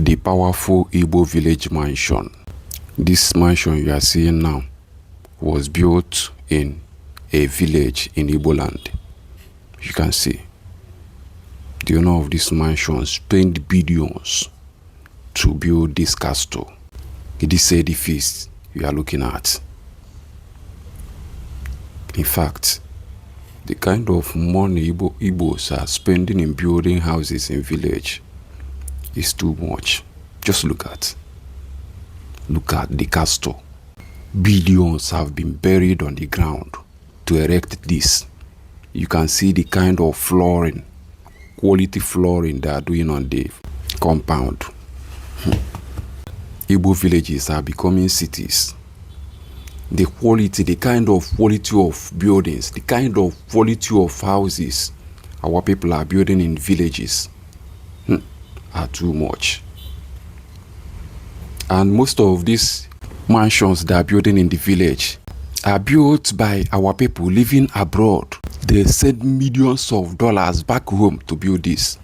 The powerful Igbo village mansion. This mansion you are seeing now was built in a village in Igbo land. You can see the owner of this mansion spent billions to build this castle. This edifice you are looking at. In fact, the kind of money Igbos are spending in building houses in village is too much. Just look at the castle. Billions have been buried on the ground to erect this. You can see the kind of flooring, quality flooring they are doing on the compound. Igbo villages are becoming cities. The quality, the kind of quality of buildings, the kind of quality of houses our people are building in villages are too much. And most of these mansions that are building in the village are built by our people living abroad. They send millions of dollars back home to build this.